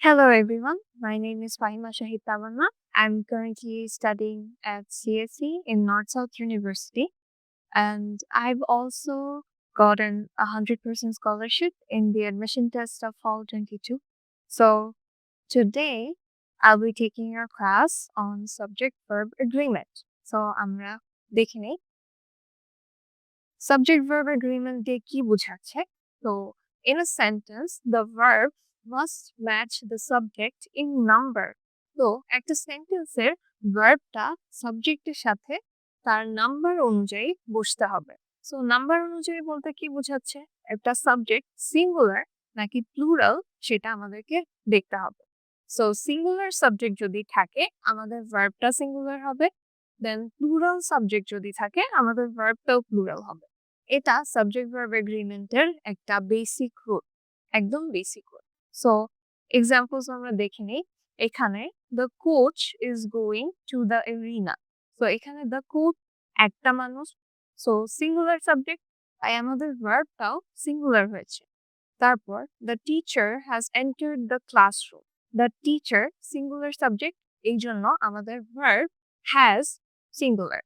Hello everyone, my name is Fahima Shahid Tamanna. I'm currently studying at CSE in North South University, and I've also gotten a 100% scholarship in the admission test of Fall 22. So today I'll be taking your class on subject verb agreement. So আমরা দেখে নেই subject verb agreement দিয়ে কি বোঝাচ্ছে। So in a sentence, the verb must match the subject in number. তো একটা সেন্টেন্সের ভার্বটা সাবজেক্টের সাথে তার নাম্বার অনুযায়ী বসতে হবে। সো নাম্বার অনুযায়ী বলতে কি বোঝাচ্ছে, একটা সাবজেক্ট সিঙ্গুলার নাকি প্লুরাল সেটা আমাদেরকে দেখতে হবে। সো সিঙ্গুলার সাবজেক্ট যদি থাকে আমাদের ভার্বটা সিঙ্গুলার হবে, দেন প্লুরাল সাবজেক্ট যদি থাকে আমাদের ভার্বটাও প্লুরাল হবে। এটা সাবজেক্ট ভার্ব এগ্রিমেন্টের একটা বেসিক রুল, একদম বেসিক রুল। সো এক্সাম্পলস আমরা দেখে নিই। এখানে the coach is going to the arena. So এখানে দ্য কোচ একটা মানুষ, সো সিঙ্গুলার সাবজেক্ট, তাই আমাদের ভার্বটাও সিঙ্গুলার হয়েছে। তারপর the teacher has entered the classroom. The teacher singular subject, এই জন্য আমাদের ভার্ব হ্যাজ সিঙ্গুলার।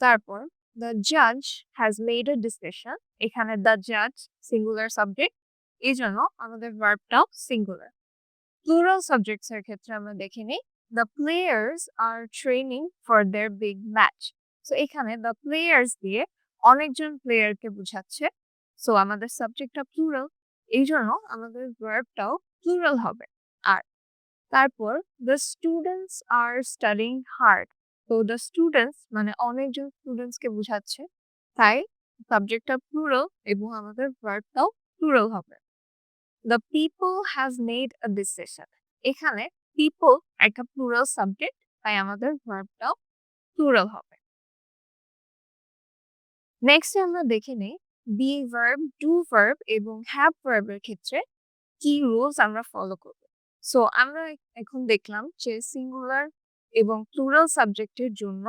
তারপর দ্য জাজ হ্যাজ মেড আ ডিসিশন। এখানে দ্য জাজ সিঙ্গুলার সাবজেক্ট, এই জন্য আমাদের ভার্বটাও সিঙ্গুলার। প্লুরাল সাবজেক্টস এর ক্ষেত্রে আমরা দেখে নিই the players are training for their big match. So এখানে দ্য প্লেয়ার্স দিয়ে অনেকজন প্লেয়ারকে বোঝাচ্ছে, সো আমাদের সাবজেক্টটা প্লুরাল, এই জন্য আমাদের ভার্বটাও প্লুরাল হবে। আর তারপর the students are studying hard. তো দ্য স্টুডেন্টস মানে অনেকজন স্টুডেন্টসকে বোঝাচ্ছে, তাই সাবজেক্টটা প্লুরাল এবং আমাদের ভার্বটাও প্লুরাল হবে। The people has made a decision. এখানে পিপল একটা প্লুরাল সাবজেক্ট, তাই আমাদের ভার্বটাও প্লুরাল হবে। নেক্সট আমরা দেখে নেই বি ভার্ব, ডু ভার্ব এবং হ্যাভ ভার্বের ক্ষেত্রে কি রুলস আমরা ফলো করব। সো আমরা এখন দেখলাম যে সিঙ্গুলার এবং প্লুরাল সাবজেক্টের জন্য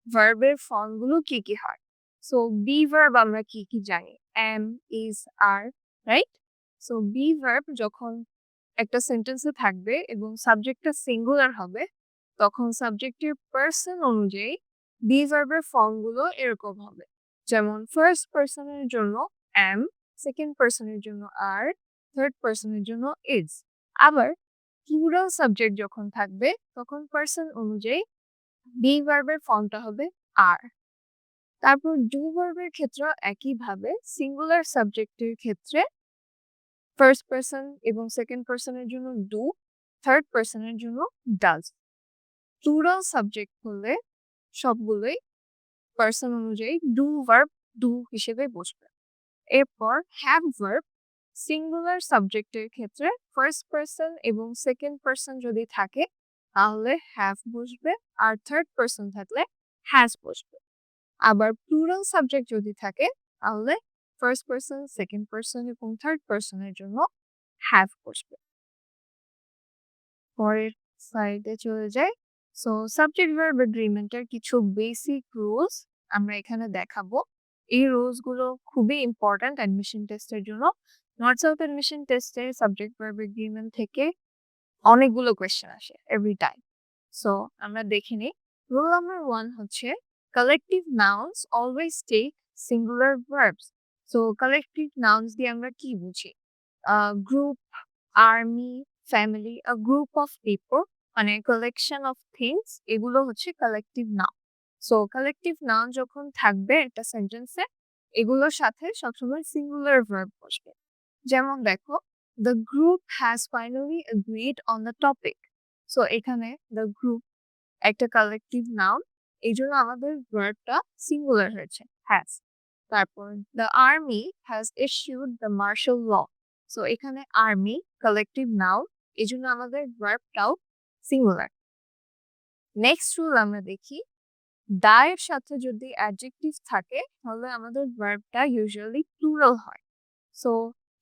ভার্বের ফর্মগুলো কি কি হয়। সো বি ভার্ব আমরা কি কি জানি, am, is, are, right? So be verb যখন একটা সেন্টেন্সে থাকবে এবং সাবজেক্টটা সিঙ্গুলার হবে, তখন সাবজেক্টের পার্সন অনুযায়ী বি ভার্বের ফর্মগুলো এরকম হবে। যেমন ফার্স্ট পার্সনের জন্য এম, সেকেন্ড পার্সনের জন্য আর, থার্ড পার্সনের জন্য ইজ। আবার প্লুরাল সাবজেক্ট যখন থাকবে তখন পার্সন অনুযায়ী বি ভার্বের ফর্মটা হবে আর। তারপর ডু ভার্বের ক্ষেত্রে একইভাবে সিঙ্গুলার সাবজেক্টের ক্ষেত্রে ফার্স্ট পার্সন এবং সেকেন্ড পার্সনের জন্য ডু, থার্ড পার্সনের জন্য ডাজ। প্লুরাল সাবজেক্ট হলে সবগুলোই পার্সন অনুযায়ী ডু ভার্ব ডু হিসেবে বসবে। এরপর হ্যাভ ভার্ব সিঙ্গুলার সাবজেক্টের ক্ষেত্রে ফার্স্ট পার্সন এবং সেকেন্ড পার্সন যদি থাকে তাহলে হ্যাভ বসবে, আর থার্ড পার্সন থাকলে হ্যাজ বসবে। আবার প্লুরাল সাবজেক্ট যদি থাকে তাহলে ফার্স্ট পার্সন, সেকেন্ড পার্সন এবং থার্ড পার্সনের জন্য হ্যাভ বসবে। পরের স্লাইডে চলে যাই। সো সাবজেক্ট ভার্ব এগ্রিমেন্টের কিছু বেসিক রুলস আমরা এখানে দেখাবো। এই রুলস গুলো খুবই ইম্পর্ট্যান্ট অ্যাডমিশন টেস্টের জন্য। নর্থ সাউথ অ্যাডমিশন টেস্টে সাবজেক্ট ভার্ব এগ্রিমেন্ট থেকে অনেকগুলো কোয়েশ্চেন আসে এভরি টাইম। সো আমরা দেখে নিই। রুল নাম্বার 1 হচ্ছে collective nouns always take singular verbs. So collective nouns দিয়ে আমরা কি বুঝি? Group, army, family, a group of people, মানে কালেকশন অফ থিংস, এগুলো হচ্ছে collective noun. So collective noun যখন থাকবে একটা সেন্টেন্সে, এগুলোর সাথে সবসময় সিঙ্গুলার ভার্ব বসবে। যেমন দেখো, the group has finally agreed on the topic. So এখানে দ্য গ্রুপ একটা কালেকটিভ নাউন, এই জন্য আমাদের ভার্বটা সিঙ্গুলার হয়েছে, হ্যাজ। তারপর the army has issued the martial law. So এখানে আর্মি কালেকটিভ নাউন, এই জন্য আমাদের ভার্বটাও সিঙ্গুলার। নেক্সট রুল আমরা দেখি, দা এর সাথে যদি অ্যাডজেক্টিভ থাকে তাহলে আমাদের ভার্বটা ইউজুয়ালি প্লুরাল হয়। সো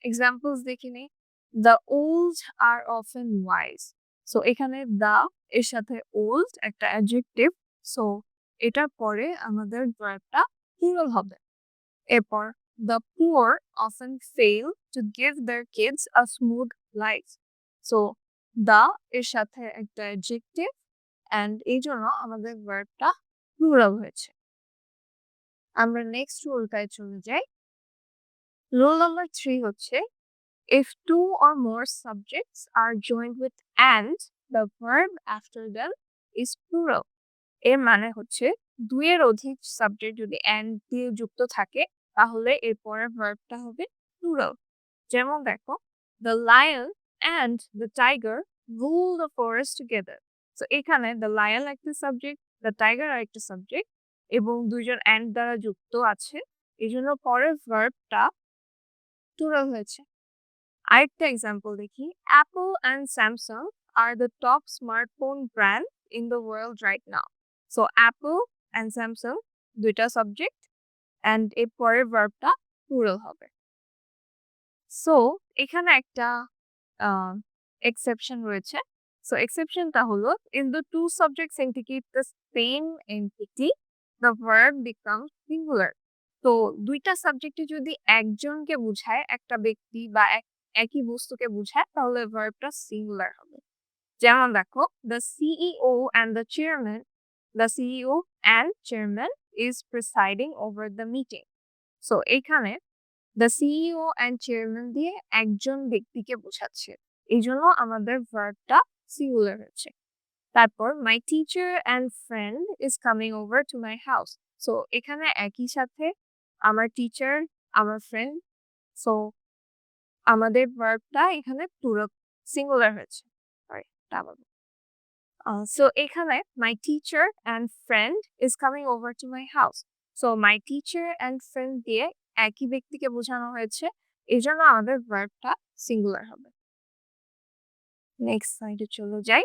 এক্সাম্পলস দেখে নিই। The old are often wise. So এখানে দা এর সাথে ওল্ড একটা অ্যাডজেক্টিভ, সো এটার পরে আমাদের ভার্বটা প্লুরাল হবে। এরপর the poor often fail to give their kids a smooth life. So the এর সাথে একটা অ্যাডজেক্টিভ অ্যান্ড এই জন্য আমাদের ভার্বটা প্লুরাল হয়েছে। আমরা নেক্সট রুলটায় চলে যাই। রুল নাম্বার 3 হচ্ছে if two or more subjects are joined with and, the verb after them is plural. এর মানে হচ্ছে দুইয়ের অধিক সাবজেক্ট যদি and দিয়ে যুক্ত থাকে তাহলে এর পরের ভার্বটা হবে প্লুরাল। যেমন দেখো, the lion and the tiger rule the forest together. So এখানে the lion একটা সাবজেক্ট, the tiger আরেকটা সাবজেক্ট এবং দুইজন and দ্বারা যুক্ত আছে, এই জন্য পরের ভার্বটা প্লুরাল হয়েছে। আরেকটা এক্সাম্পল দেখি, Apple and Samsung are the top smartphone brand in the world right now. So Apple and Samsung দুইটা সাবজেক্ট অ্যান্ড এর পরের ভার্বটা প্লুরাল হবে। সো এখানে একটা এক্সেপশন রয়েছে। সো এক্সেপশনটা হলো, in the two subjects indicate the same entity, the verb becomes singular. তো দুইটা সাবজেক্টে যদি একজনকে বোঝায়, একটা ব্যক্তি বা একই বস্তুকে বোঝায়, তাহলে ভার্বটা সিঙ্গুলার হবে। যেমন দেখো, the CEO and the chairman, the CEO and chairman is presiding over the meeting. So এখানে দ্য সিইও অ্যান্ড চেয়ারম্যান দিয়ে একজন ব্যক্তিকে বোঝাচ্ছে, এই জন্য আমাদের ভার্বটা সিঙ্গুলার হচ্ছে। তারপর my teacher and friend is coming over to my house. So এখানে একই সাথে আমার টিচার, আমার ফ্রেন্ড, সো আমাদের ভার্বটা এখানে পুরো সিঙ্গুলার হয়েছে। সরি, তা বলবো। সো এখানে my teacher and friend is coming over to my house. So my teacher and friend দিয়ে একই ব্যক্তিকে বোঝানো হয়েছে, এই জন্য আমাদের ভার্বটা সিঙ্গুলার হবে। নেক্সট স্লাইডে চলে যাই।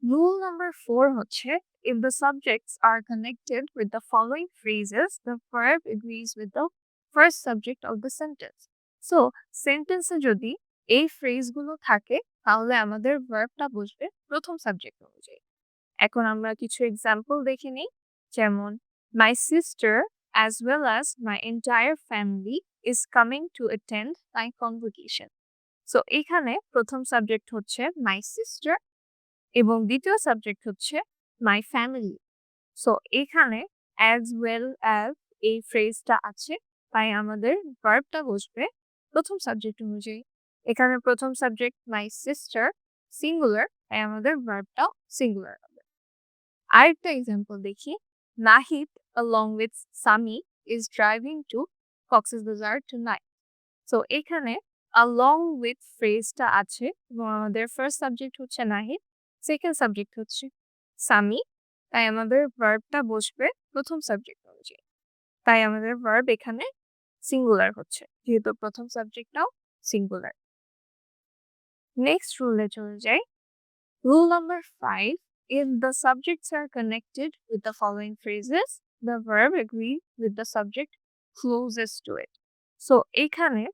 রুল নাম্বার 4 হচ্ছে, if the subjects are connected with the following phrases, the verb agrees with the first subject of the sentence. So সেন্টেন্সে যদি এই ফ্রেজগুলো থাকে তাহলে আমাদের ভার্বটা বসবে প্রথম সাবজেক্ট অনুযায়ী। এখন আমরা কিছু এক্সাম্পল দেখে নিই। যেমন, my sister as well as my entire family is coming to attend my convocation. So এখানে প্রথম সাবজেক্ট হচ্ছে মাই সিস্টার এবং দ্বিতীয় সাবজেক্ট হচ্ছে মাই ফ্যামিলি। সো এখানে অ্যাজ ওয়েল অ্যাজ এই ফ্রেজটা আছে, তাই আমাদের ভার্বটা বসবে প্রথম সাবজেক্ট অনুযায়ী। এখানে প্রথম সাবজেক্ট মাই সিস্টার সিঙ্গুলার, তাই আমাদের ভার্বটাও সিঙ্গুলার হবে। আরেকটা এক্সাম্পল দেখি, Nahid along with Sami is driving to Cox's Bazar tonight. So এখানে along with ফ্রেজটা আছে এবং আমাদের ফার্স্ট সাবজেক্ট হচ্ছে নাহিদ, সেকেন্ড সাবজেক্ট হচ্ছে সামি, তাই আমাদের ভার্বটা বসবে প্রথম সাবজেক্ট অনুযায়ী। তাই আমাদের ভার্ব এখানে সিঙ্গুলার হচ্ছে, যেহেতু প্রথম সাবজেক্টটাও সিঙ্গুলার। নেক্সট রুলে চলে যাই। Rule number 5, if the subjects are connected with the following phrases, the verb agrees with the subject closest to it. So এখানে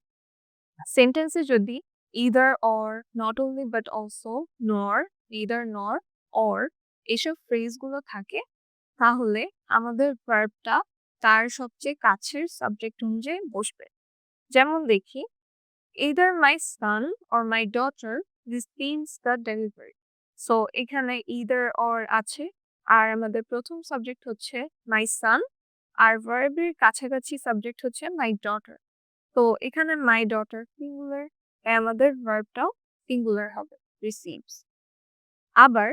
সেন্টেন্সে যদি either or, not only but also, nor, neither nor, or এসব ফ্রেজগুলো থাকে তাহলে আমাদের ভার্বটা তার সবচেয়ে কাছের সাবজেক্ট অনুযায়ী বসবে। যেমন দেখি, either my son or my daughter receives the delivery. So এখানে either or আছে আর আমাদের প্রথম সাবজেক্ট হচ্ছে my son আর ভার্বের কাছাকাছি সাবজেক্ট হচ্ছে my daughter. তো এখানে my daughter সিঙ্গুলার, তাই আমাদের ভার্বটাও সিঙ্গুলার হবে, receives। আবার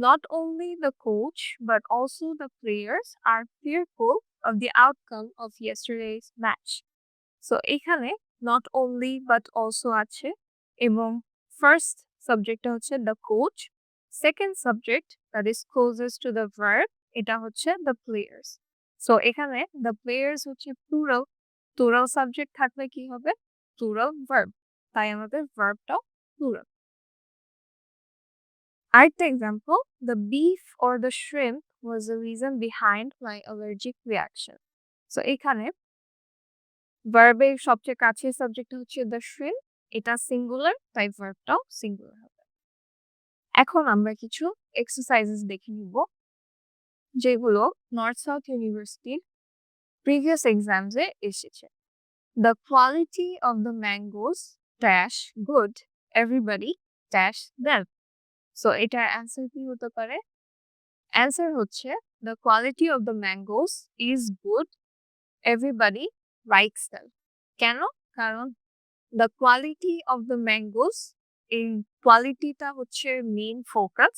not only the coach but also the players are fearful of the outcome of yesterday's match. So এখানে not only but also আছে এবং ফার্স্ট সাবজেক্টটা হচ্ছে the coach, second subject that is closest to the verb এটা হচ্ছে the players. So এখানে the players হচ্ছে plural, plural subject থাকলে কি হবে, প্লুরাল ভার্ব, তাই আমাদের ভার্বটাও প্লুরাল। আরেকটা example, the beef or the shrimp was the reason behind my allergic reaction. So এখানে ভার্বের সবচেয়ে কাছের সাবজেক্ট হচ্ছে the shrimp, এটা সিঙ্গুলার, তাই ভার্বটাও সিঙ্গুলার হবে। এখন আমরা কিছু এক্সারসাইজেস দেখে নিব যেগুলো নর্থ সাউথ ইউনিভার্সিটির প্রিভিয়াস এক্সামসে এসেছে। The quality of the mangoes dash good, everybody dash them. So এটার অ্যান্সার কি হতে পারে? অ্যান্সার হচ্ছে the quality of the mangoes is good, everybody likes them. কেন? কারণ the quality of the mangoes, এই কোয়ালিটিটা হচ্ছে main focus.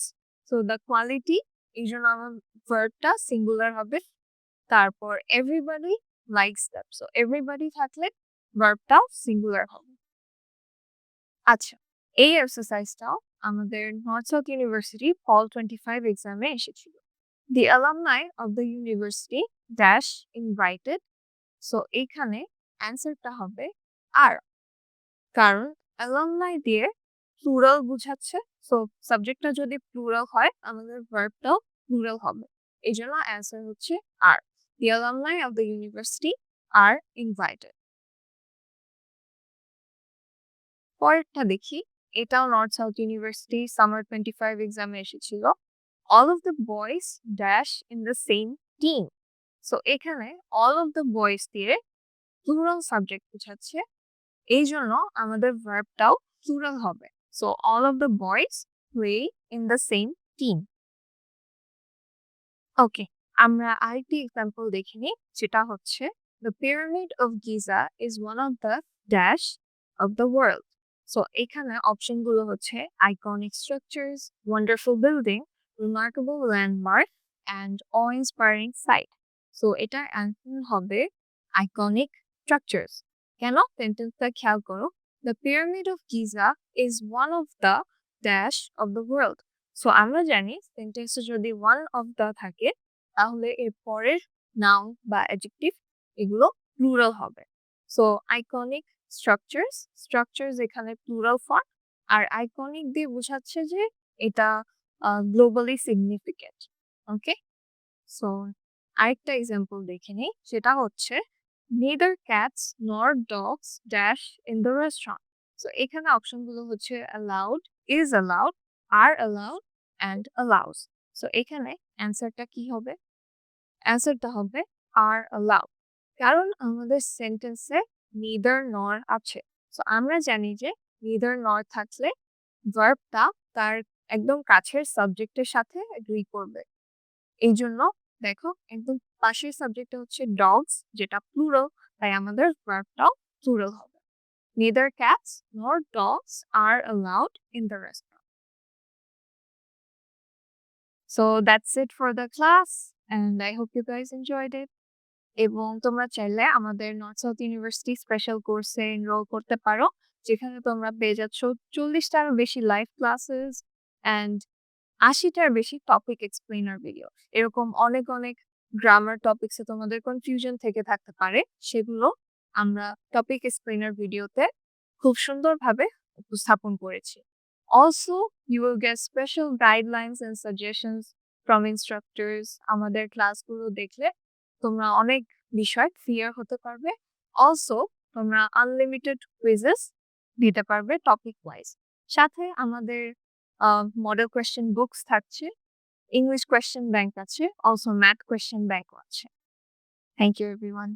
So the quality, এই জন্য আমার ভার্বটা সিঙ্গুলার হবে। তারপর everybody likes them, so everybody থাকলে ভার্বটাও সিঙ্গুলার হবে। আচ্ছা, এই এক্সারসাইজটাও আমাদের নর্থ সাউথ ইউনিভার্সিটি ফল 25 এক্সামে এসেছিল। The alumni of the university dash invited. So এইখানে অ্যান্সারটা হবে আর, কারণ অ্যালামনাই দিয়ে প্লুরাল বুঝাচ্ছে। সো সাবজেক্টটা যদি প্লুরাল হয় আমাদের ভার্বটাও প্লুরাল হবে। এই জন্য অ্যান্সার হচ্ছে are. The alumni of the university are invited. পরেরটা দেখি, এটাও নর্থ সাউথ ইউনিভার্সিটি সামার 25 এক্সামে এসেছিল। All of the boys dash in the same team. So এখানে অল অফ দ্য বয়েজ দিয়ে প্লুরাল সাবজেক্ট বোঝাচ্ছে, এই জন্য আমাদের ভার্বটাও প্লুরাল হবে। So all of the boys play in the same team. Okay, আমরা আরেকটি এক্সাম্পল দেখে নিই, যেটা হচ্ছে the pyramid of Giza is one of the dash of the world. So এখানে অপশনগুলো হচ্ছে iconic structures, wonderful building, remarkable landmark and O inspiring site. So এটার অ্যান্সার হবে আইকনিক স্ট্রাকচার্স। কেন? সেন্টেন্সটা খেয়াল করো, the pyramid of Giza is one of the dash of the world. So আমরা জানি সেন্টেন্সে যদি ওয়ান অফ দ্য থাকে তাহলে এর পরের নাউন বা অ্যাডজেক্টিভ এগুলো প্লুরাল হবে। সো আইকনিক স্ট্রাকচার্স, স্ট্রাকচার্স এখানে প্লুরাল ফর্ম, আর আইকনিক দিয়ে বোঝাচ্ছে যে এটা গ্লোবালি সিগনিফিকেন্ট। ওকে, সো আরেকটা এক্সাম্পল দেখে নিই, সেটা হচ্ছে neither cats nor dogs dash in the restaurant. So এখানে অপশনগুলো হচ্ছে allowed, is allowed, are allowed and allows. So এখানে অ্যান্সারটা কি হবে? অ্যান্সারটা হবে are allowed, কারণ আমাদের সেন্টেন্সে neither nor আছে। সো আমরা জানি যে neither nor থাকলে ভার্বটা তার একদম কাছের সাবজেক্টের সাথে এগ্রি করবে। এই জন্য দেখো একদম পাশের সাবজেক্টটা হচ্ছে ডগস, যেটা প্লুরাল, তাই আমাদের ভার্বটাও প্লুরাল হবে। Neither cats nor dogs are allowed in the restaurant. So that's it for the class and I hope you guys enjoyed it. এবং তোমরা চাইলে আমাদের নর্থ সাউথ ইউনিভার্সিটি স্পেশাল কোর্সে এনরোল করতে পারো, যেখানে তোমরা পেয়ে যাচ্ছ 40টারও বেশি লাইভ ক্লাসেস অ্যান্ড 80টার বেশি টপিক এক্সপ্লেনার ভিডিও। এরকম অনেক অনেক গ্রামার টপিকসে তোমাদের কনফিউশন থেকে থাকতে পারে, সেগুলো আমরা টপিক এক্সপ্লেনার ভিডিওতে খুব সুন্দরভাবে উপস্থাপন করেছি। Also you will get special guidelines and suggestions from instructors. আমাদের ক্লাসগুলো দেখলে তোমরা অনেক বিষয় ক্লিয়ার হতে পারবে। অলসো তোমরা আনলিমিটেড কুইজেস দিতে পারবে টপিক ওয়াইজ। সাথে আমাদের মডেল কোয়েশ্চেন বুকস থাকছে, ইংলিশ কোয়েশ্চেন ব্যাংক আছে, অলসো ম্যাথ কোয়েশ্চেন ব্যাংকও আছে। Thank you everyone.